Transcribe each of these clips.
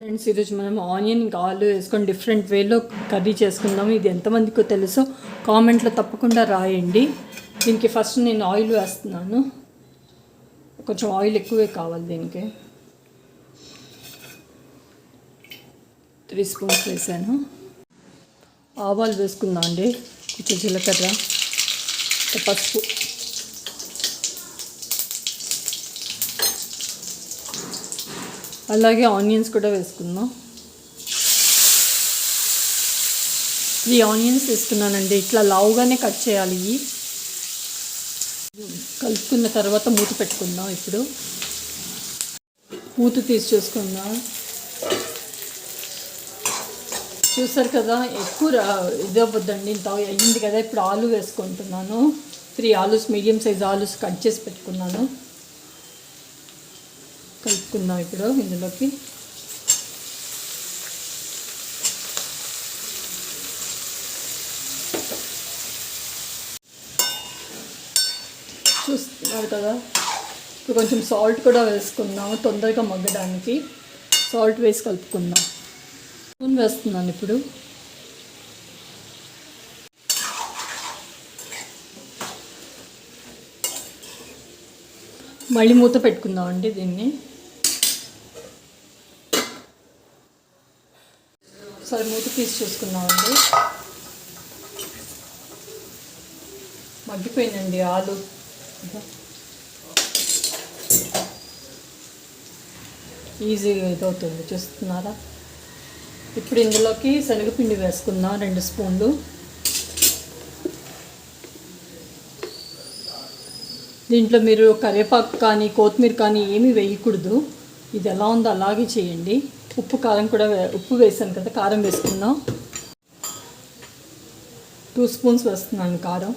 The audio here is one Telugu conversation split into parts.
ఫ్రెండ్స్, ఈరోజు మనం ఆనియన్ ఇంకా ఆలు వేసుకొని డిఫరెంట్ వేలో కర్రీ చేసుకుందాము. ఇది ఎంతమందికో తెలుసో కామెంట్లో తప్పకుండా రాయండి. దీనికి ఫస్ట్ నేను ఆయిల్ వేస్తున్నాను. కొంచెం ఆయిల్ ఎక్కువే కావాలి. దీనికి 3 స్పూన్స్ వేసాను. ఆవాలు వేసుకుందాం అండి, కొంచెం జీలకర్ర, పసుపు, అలాగే ఆనియన్స్ కూడా వేసుకుందాం. 3 ఆనియన్స్ వేసుకున్నానండి. ఇట్లా లావుగానే కట్ చేయాలి. ఇవి కలుపుకున్న తర్వాత మూత పెట్టుకుందాం. ఇప్పుడు మూత తీసి చూసుకుందాం. చూసారు కదా, ఎక్కువ ఇది అవ్వద్దండి. ఇంత అయ్యింది కదా. ఇప్పుడు ఆలు వేసుకుంటున్నాను. 3 ఆలూస్, మీడియం సైజ్ ఆలూస్ కట్ చేసి పెట్టుకున్నాను. కలుపుకుందాం ఇప్పుడు ఇందులోకి. చూస్తున్నారు కదా, ఇప్పుడు కొంచెం సాల్ట్ కూడా వేసుకుందాం తొందరగా మగ్గడానికి. సాల్ట్ వేసి కలుపుకుందాం. స్పూన్ వేస్తున్నాను ఇప్పుడు. మళ్ళీ మూత పెట్టుకుందాం అండి దీన్ని. సరే, మూత తీసి చూసుకుందామండి. మగ్గిపోయిందండి ఆలు. ఈజీగా ఇదవుతుంది, చూస్తున్నారా. ఇప్పుడు ఇందులోకి శనగపిండి వేసుకుందాం, 2 స్పూన్లు. దీంట్లో మీరు కరివేపాకు కానీ కొత్తిమీర కానీ ఏమీ వేయకూడదు. ఇది ఎలా ఉందో అలాగే చేయండి. ఉప్పు కారం కూడా ఉప్పు వేసాను కదా, కారం వేసుకుందాం. 2 స్పూన్స్ వేస్తున్నాను కారం.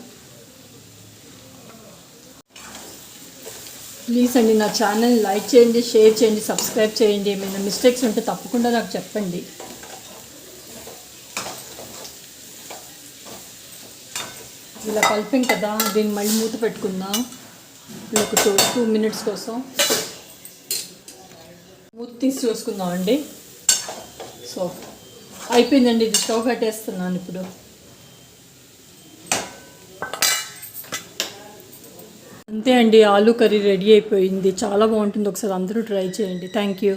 ప్లీజ్ అండి, నా ఛానల్ లైక్ చేయండి, షేర్ చేయండి, సబ్స్క్రైబ్ చేయండి. ఏమైనా మిస్టేక్స్ ఉంటే తప్పకుండా నాకు చెప్పండి. ఇలా కలిపాం కదా, దీన్ని మళ్ళీ మూత పెట్టుకుందాం. ఒక 2 మినిట్స్ కోసం మూత తీసి చూసుకుందాం అండి. సో అయిపోయిందండి. ఇది స్టవ్ కట్టేస్తున్నాను ఇప్పుడు. అంతే అండి, ఆలూ కర్రీ రెడీ అయిపోయింది. చాలా బాగుంటుంది. ఒకసారి అందరూ ట్రై చేయండి. Thank you.